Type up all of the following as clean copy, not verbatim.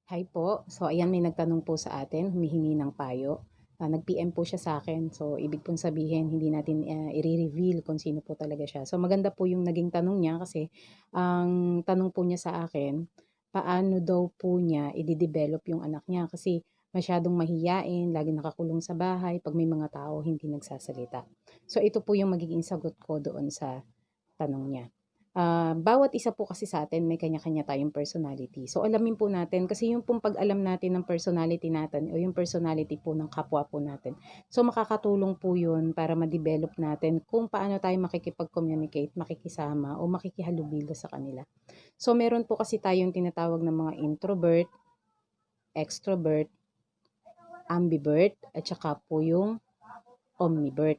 Hi po. So ayan, may nagtanong po sa atin, humihingi ng payo. Nag-PM po siya sa akin. So ibig pong sabihin, hindi natin i-reveal kung sino po talaga siya. So maganda po yung naging tanong niya kasi ang tanong po niya sa akin, paano daw po niya i-develop yung anak niya kasi masyadong mahiyain, lagi nakakulong sa bahay, pag may mga tao hindi nagsasalita. So ito po yung magiging sagot ko doon sa tanong niya. Bawat isa po kasi sa atin may kanya-kanya tayong personality. So alamin po natin kasi yung pong pag-alam natin ng personality natin o yung personality po ng kapwa po natin. So makakatulong po yun para ma-develop natin kung paano tayo makikipag-communicate, makikisama o makikihalubilo sa kanila. So meron po kasi tayong tinatawag ng mga introvert, extrovert, ambivert, at saka po yung omnivert.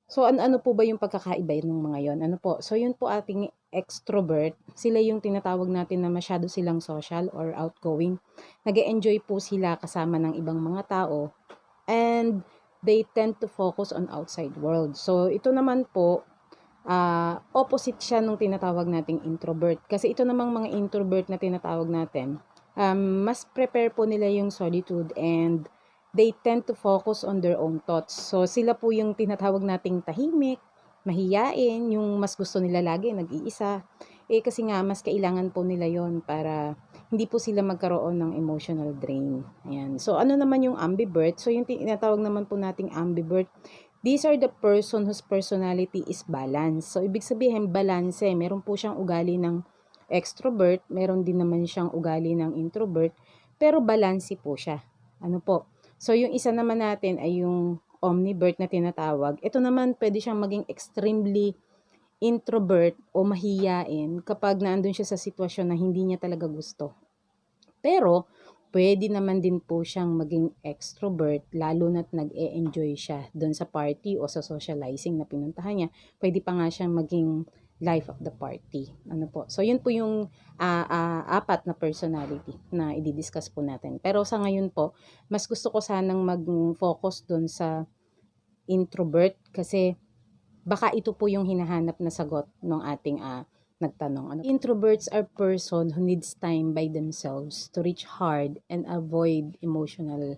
So, ano po ba yung pagkakaiba ng mga yon? Ano po? So, yun po ating extrovert. Sila yung tinatawag natin na masyado silang social or outgoing. Nag-enjoy po sila kasama ng ibang mga tao and they tend to focus on outside world. So, ito naman po, opposite siya nung tinatawag nating introvert. Kasi ito namang mga introvert na tinatawag natin, mas prepare po nila yung solitude and they tend to focus on their own thoughts. So, sila po yung tinatawag nating tahimik, mahiyain, yung mas gusto nila lagi, nag-iisa. Kasi nga, mas kailangan po nila yon para hindi po sila magkaroon ng emotional drain. Ayan. So, ano naman yung ambivert? So, yung tinatawag naman po nating ambivert, these are the person whose personality is balanced. So, ibig sabihin, balance. Meron po siyang ugali ng extrovert, meron din naman siyang ugali ng introvert, pero balance po siya. Ano po? So, yung isa naman natin ay yung omnivert na tinatawag. Ito naman, pwede siyang maging extremely introvert o mahiyain kapag naandun siya sa sitwasyon na hindi niya talaga gusto. Pero, pwede naman din po siyang maging extrovert lalo na't nag-e-enjoy siya doon sa party o sa socializing na pinuntahan niya. Pwede pa nga siyang maging life of the party. Ano po? So, yun po yung apat na personality na i-discuss po natin. Pero sa ngayon po, mas gusto ko sanang mag-focus doon sa introvert kasi baka ito po yung hinahanap na sagot ng ating nagtanong. Introverts are person who needs time by themselves to reach hard and avoid emotional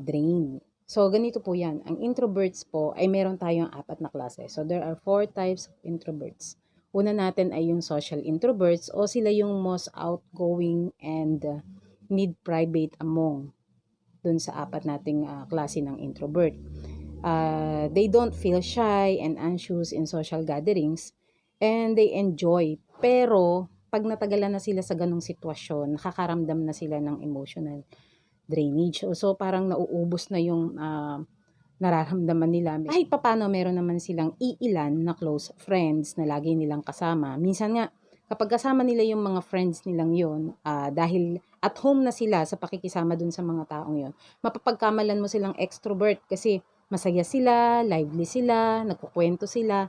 drain. So, ganito po yan. Ang introverts po ay meron tayong apat na klase. So, there are 4 types of introverts. Una natin ay yung social introverts o sila yung most outgoing and need private among dun sa apat nating klase ng introvert. They don't feel shy and anxious in social gatherings and they enjoy. Pero, pag natagalan na sila sa ganong sitwasyon, nakakaramdam na sila ng emotional drainage. So, parang nauubos na yung nararamdaman nila. Kahit papano, meron naman silang iilan na close friends na lagi nilang kasama. Minsan nga, kapag kasama nila yung mga friends nilang yon, dahil at home na sila sa pakikisama dun sa mga taong yon, mapapagkamalan mo silang extrovert kasi masaya sila, lively sila, nagkukwento sila,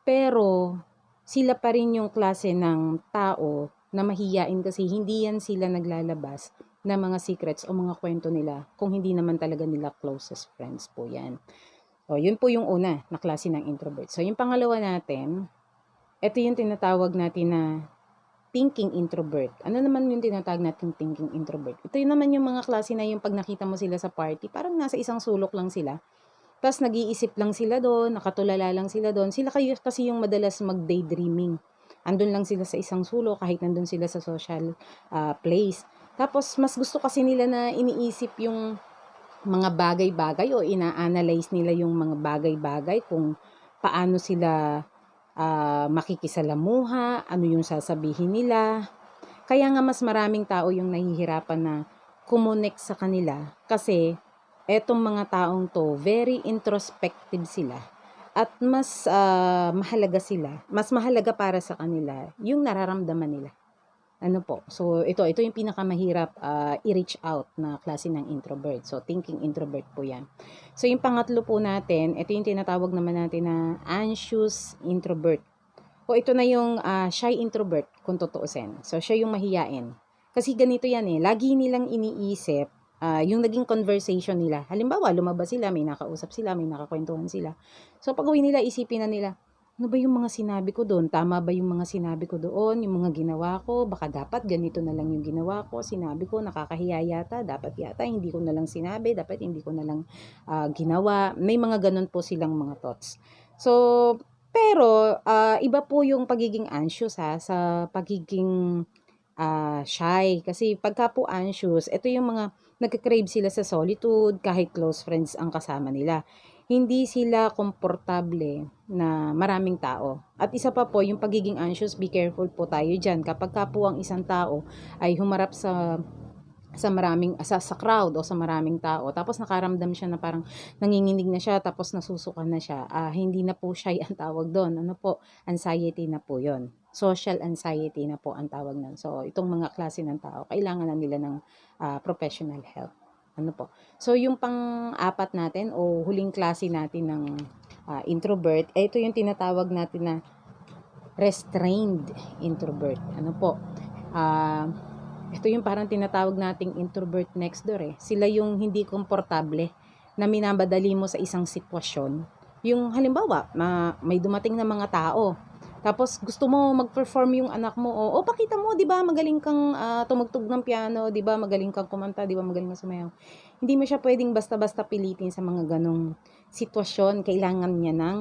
pero sila pa rin yung klase ng tao na mahiyain kasi hindi yan sila naglalabas na mga secrets o mga kwento nila kung hindi naman talaga nila closest friends po yan. O, yun po yung una na klase ng introvert. So, yung pangalawa natin, ito yung tinatawag natin na thinking introvert. Ano naman yung tinatawag natin thinking introvert? Ito yun naman yung mga klase na yung pag nakita mo sila sa party, parang nasa isang sulok lang sila. Tapos nag-iisip lang sila doon, nakatulala lang sila doon. Sila kayo kasi yung madalas mag-daydreaming. Andun lang sila sa isang sulok kahit nandun sila sa social place. Tapos mas gusto kasi nila na iniisip yung mga bagay-bagay o ina-analyze nila yung mga bagay-bagay kung paano sila makikisalamuha, ano yung sasabihin nila. Kaya nga mas maraming tao yung nahihirapan na kumonek sa kanila kasi etong mga taong to, very introspective sila at mas mahalaga sila, mas mahalaga para sa kanila yung nararamdaman nila. Ano po? So, ito yung pinakamahirap i-reach out na klase ng introvert. So, thinking introvert po yan. So, yung pangatlo po natin, ito yung tinatawag naman natin na anxious introvert. O, ito na yung shy introvert, kung tutuusin. So, siya yung mahiyain. Kasi ganito yan lagi nilang iniisip yung naging conversation nila. Halimbawa, lumabas sila, may nakausap sila, may nakakwentuhan sila. So, pag uwi nila, isipin na nila, Ano ba yung mga sinabi ko doon? Tama ba yung mga sinabi ko doon? Yung mga ginawa ko? Baka dapat ganito na lang yung ginawa ko. Sinabi ko, nakakahiya yata. Dapat yata, hindi ko na lang sinabi. Dapat hindi ko na lang ginawa. May mga ganun po silang mga thoughts. So, pero iba po yung pagiging anxious sa pagiging shy. Kasi pagka po anxious, ito yung mga nagka-crave sila sa solitude, kahit close friends ang kasama nila. Hindi sila komportable na maraming tao. At isa pa po, yung pagiging anxious, be careful po tayo dyan. Kapag ka po ang isang tao ay humarap sa crowd o sa maraming tao, tapos nakaramdam siya na parang nanginginig na siya, tapos nasusuka na siya, hindi na po shy ang tawag doon. Ano po, anxiety na po yon, social anxiety na po ang tawag nun. So itong mga klase ng tao, kailangan na nila ng professional help. Ano po, so yung pang-apat natin o huling klase natin ng introvert, ito yung tinatawag natin na restrained introvert. Ano po, ah ito yung parang tinatawag nating introvert next door eh. Sila yung hindi komportable na minabadali mo sa isang sitwasyon. Yung halimbawa, may dumating na mga tao. Tapos gusto mo mag-perform yung anak mo. O pakita mo, 'di ba? Magaling kang tumugtog ng piano, 'di ba? Magaling kang kumanta, 'di ba? Magaling kang sumayaw. Hindi mo siya pwedeng basta-basta pilitin sa mga ganong sitwasyon. Kailangan niya ng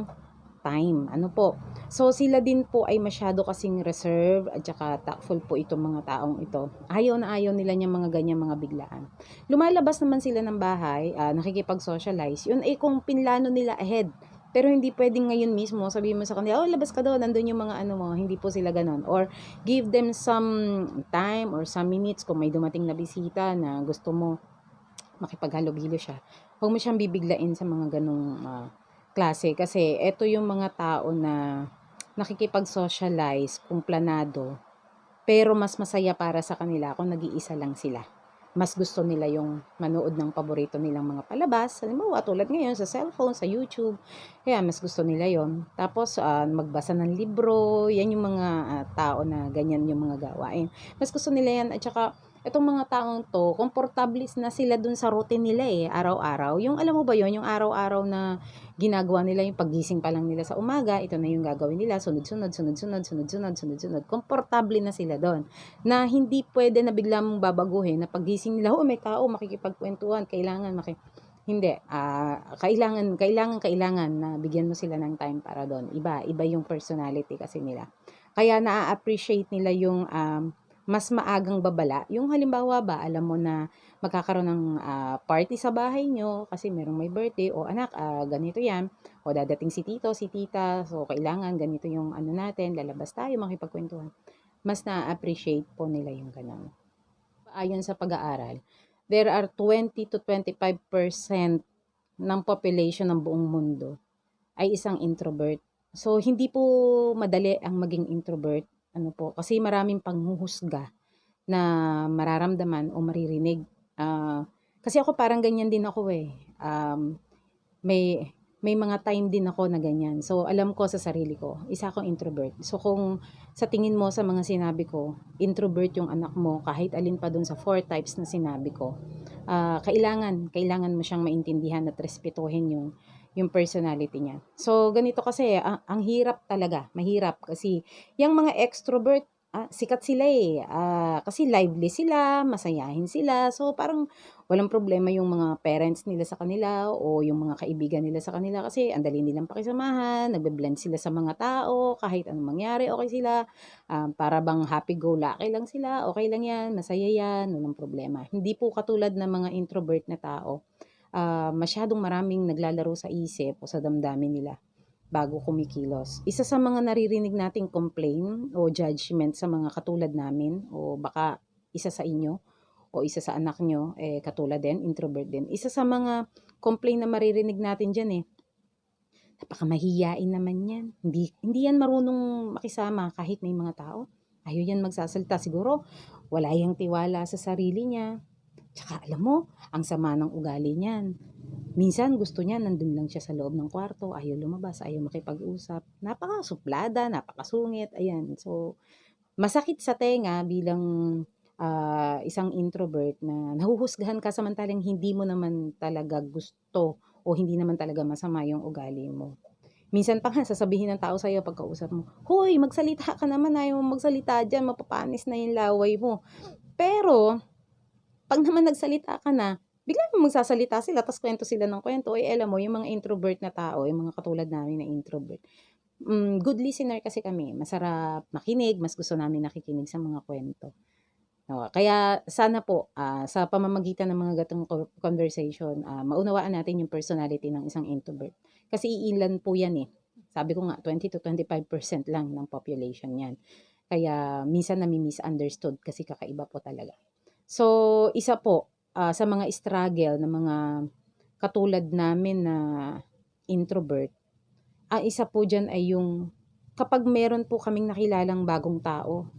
time. Ano po? So sila din po ay masyado kasing reserve at saka tactful po itong mga taong ito. Ayaw na ayaw nila yung mga ganyan mga biglaan. Lumalabas naman sila ng bahay, nakikipag-socialize. Yun ay kung pinlano nila ahead. Pero hindi pwedeng ngayon mismo, sabihin mo sa kanila, oh, labas ka doon, nandun yung mga ano mo, hindi po sila ganon. Or give them some time or some minutes kung may dumating na bisita na gusto mo makipaghalubilo siya. Huwag mo siyang bibiglain sa mga ganong klase kasi eto yung mga tao na nakikipag-socialize kung planado pero mas masaya para sa kanila kung nag-iisa lang sila. Mas gusto nila yung manood ng paborito nilang mga palabas. Halimbawa, tulad ngayon sa cellphone, sa YouTube. Kaya mas gusto nila yon. Tapos, magbasa ng libro. Yan yung mga tao na ganyan yung mga gawain. Mas gusto nila yan. At saka, itong mga taong to, komportable na sila dun sa routine nila eh, araw-araw. Yung alam mo ba yon, yung araw-araw na ginagawa nila yung paggising pa lang nila sa umaga, ito na yung gagawin nila, sunod-sunod, sunod-sunod, sunod-sunod, sunod-sunod. Komportable na sila doon. Na hindi pwede na bigla mong babaguhin na paggising nila, oh, may tao, makikipagkwentuhan, kailangan hindi, kailangan na bigyan mo sila ng time para doon. Iba yung personality kasi nila. Kaya na-appreciate nila yung mas maagang babala. Yung halimbawa ba, alam mo na magkakaroon ng party sa bahay nyo kasi merong may birthday o anak, ganito yan. O dadating si tito, si tita, so kailangan ganito yung ano natin, lalabas tayo, makipagkwentuhan. Mas na-appreciate po nila yung ganun. Ayon sa pag-aaral, there are 20 to 25% ng population ng buong mundo ay isang introvert. So, hindi po madali ang maging introvert. Ano po, kasi maraming panghuhusga na mararamdaman o maririnig. Kasi ako parang ganyan din ako eh. May mga time din ako na ganyan. So, alam ko sa sarili ko, isa akong introvert. So, kung sa tingin mo sa mga sinabi ko, introvert yung anak mo, kahit alin pa dun sa 4 types na sinabi ko, kailangan mo siyang maintindihan at respetuhin yung personality niya. So, ganito kasi, ang hirap talaga, mahirap kasi yung mga extrovert, sikat sila eh. Kasi lively sila, masayahin sila. So, parang walang problema yung mga parents nila sa kanila o yung mga kaibigan nila sa kanila kasi ang dali nilang pakisamahan, nagbe-blend sila sa mga tao, kahit anong mangyari, okay sila. Para bang happy-go-lucky lang sila, okay lang yan, masaya yan, walang problema. Hindi po katulad ng mga introvert na tao, masyadong maraming naglalaro sa isip o sa damdamin nila bago kumikilos. Isa sa mga naririnig nating complaint o judgment sa mga katulad namin o baka isa sa inyo o isa sa anak nyo, katulad din, introvert din. Isa sa mga complaint na maririnig natin dyan napakamahiyain naman yan. Hindi yan marunong makisama kahit may mga tao. Ayaw yan magsasalita. Siguro, wala yang tiwala sa sarili niya. Tsaka alam mo, ang sama ng ugali niyan. Minsan gusto niya nandun lang siya sa loob ng kwarto, ayaw lumabas, ayaw makipag-usap. Napakasuplada, napakasungit, ayan. So, masakit sa tenga bilang isang introvert na nahuhusgahan ka samantalang hindi mo naman talaga gusto o hindi naman talaga masama yung ugali mo. Minsan pa nga sasabihin ng tao sa'yo pagkausap mo, "Hoy, magsalita ka naman, ayaw mo magsalita diyan, mapapanis na yung laway mo." Pero 'pag naman nagsalita ka na, bigla namang magsasalita sila ta's kuwento sila ng kuwento. Eh, alam mo yung mga introvert na tao, yung mga katulad namin na introvert, good listener kasi kami, masarap makinig, mas gusto namin nakikinig sa mga kuwento. Oo, kaya sana po, sa pamamagitan ng mga ganitong conversation, maunawaan natin yung personality ng isang introvert. Kasi iilan po yan, eh. Sabi ko nga 20 to 25% lang ng population yan. Kaya minsan nami-misunderstood kasi kakaiba po talaga. So, isa po, sa mga struggle ng mga katulad namin na introvert, ang isa po diyan ay yung kapag meron po kaming nakilalang bagong tao,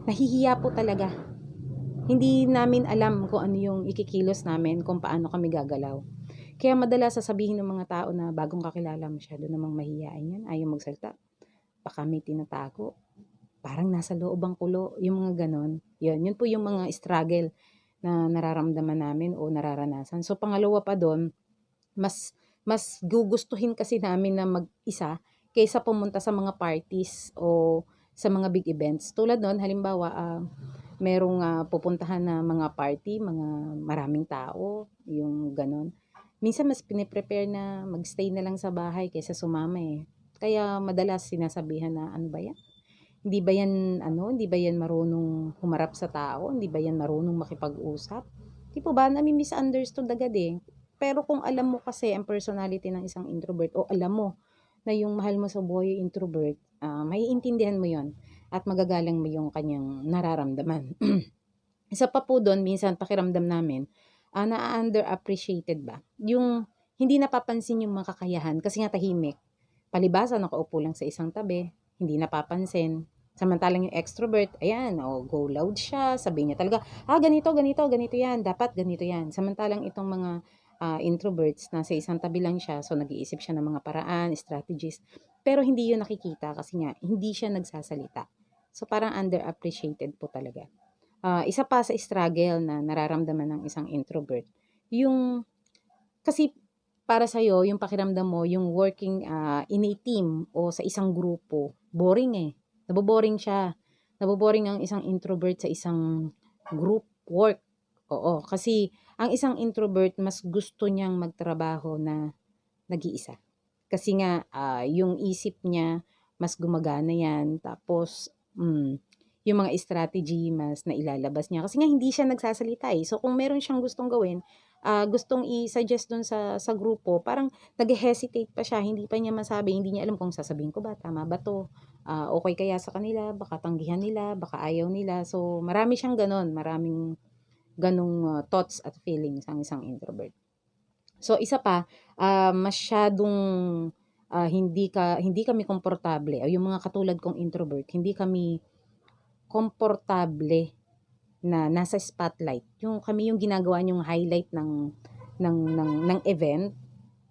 nahihiya po talaga. Hindi namin alam kung ano yung ikikilos namin, kung paano kami gagalaw. Kaya madalas sasabihin ng mga tao na bagong kakilala, masyado namang mahiyain yan, ayaw magsalita, baka may tinatago, parang nasa loob ang kulo, yung mga ganon. Yun po yung mga struggle na nararamdaman namin o nararanasan. So pangalawa pa doon, mas gugustuhin kasi namin na mag-isa kaysa pumunta sa mga parties o sa mga big events. Tulad noon, halimbawa, merong pupuntahan na mga party, mga maraming tao, yung ganon. Minsan mas piniprepare na magstay na lang sa bahay kaysa sumama eh. Kaya madalas sinasabihan na, ano ba yan? Hindi ba yan marunong humarap sa tao? Hindi ba yan marunong makipag-usap? Di po ba, nami-misunderstood agad eh. Pero kung alam mo kasi ang personality ng isang introvert o alam mo na yung mahal mo sa buhay yung introvert, maiintindihan mo yon at magagalang mo yung kanyang nararamdaman. Isa pa po doon, minsan pakiramdam namin, na-underappreciated ba? Yung hindi napapansin yung mga kakayahan kasi nga tahimik. Palibasa, nakaupo lang sa isang tabi, hindi napapansin. Samantalang yung extrovert, ayan, go loud siya, sabihin niya talaga, ganito, ganito, ganito yan, dapat ganito yan. Samantalang itong mga introverts, nasa isang tabi lang siya, so nag-iisip siya ng mga paraan, strategies, pero hindi yun nakikita kasi nga, hindi siya nagsasalita. So parang underappreciated po talaga. Isa pa sa struggle na nararamdaman ng isang introvert, yung kasi para sa'yo, yung pakiramdam mo, yung working in a team o sa isang grupo, boring eh. Naboboring siya. Naboboring ang isang introvert sa isang group work. Oo, kasi ang isang introvert mas gusto niyang magtrabaho na nag-iisa. Kasi nga, yung isip niya, mas gumagana yan. Tapos, yung mga strategy, mas nailalabas niya. Kasi nga, hindi siya nagsasalita eh. So, kung meron siyang gustong gawin, gustong i-suggest dun sa grupo, parang nag-hesitate pa siya, hindi pa niya masabi, hindi niya alam kung sasabihin ko ba, tama ba to? Okay kaya sa kanila, baka tanggihan nila, baka ayaw nila. So, marami siyang ganon, maraming ganong thoughts at feelings ang isang introvert. So isa pa, masyadong hindi kami komportable o yung mga katulad kong introvert, hindi kami komportable na nasa spotlight. Kami yung ginagawa yung highlight ng event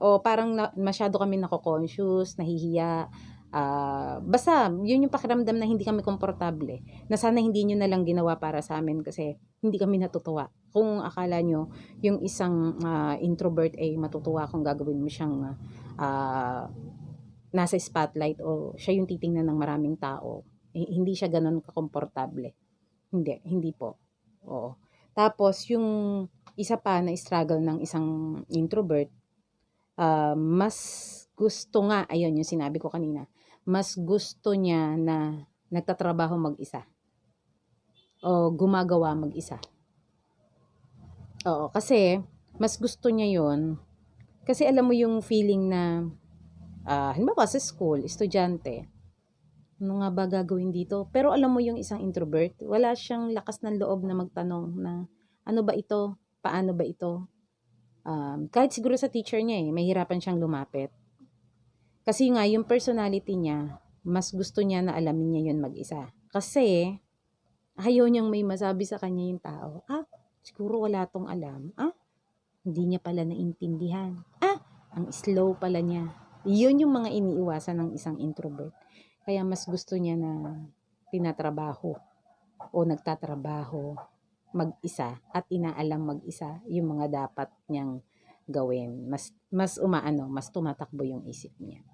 o parang masyado kami nako-conscious, nahihiya. Basta yun yung pakiramdam na hindi kami komportable. Na sana hindi nyo na lang ginawa para sa amin kasi hindi kami natutuwa. Kung akala nyo yung isang introvert ay matutuwa kung gagawin mo siyang nasa spotlight o siya yung titingnan ng maraming tao. Hindi siya ganun kakomportable. Hindi po. Oo. Tapos yung isa pa na struggle ng isang introvert, mas gusto nga, ayun yung sinabi ko kanina, mas gusto niya na nagtatrabaho mag-isa o gumagawa mag-isa. Oo, kasi mas gusto niya yon kasi alam mo yung feeling na, halimbawa sa school, estudyante, ano nga ba gagawin dito? Pero alam mo yung isang introvert, wala siyang lakas ng loob na magtanong na, ano ba ito? Paano ba ito? Kahit siguro sa teacher niya mahirapan siyang lumapit. Kasi nga, yung personality niya, mas gusto niya na alamin niya yun mag-isa. Kasi, ayaw niyang may masabi sa kanya yung tao. Siguro wala tong alam. Hindi niya pala naintindihan. Ang slow pala niya. Yun yung mga iniiwasan ng isang introvert. Kaya mas gusto niya na tinatrabaho o nagtatrabaho mag-isa at inaalam mag-isa yung mga dapat niyang gawin. Mas tumatakbo yung isip niya.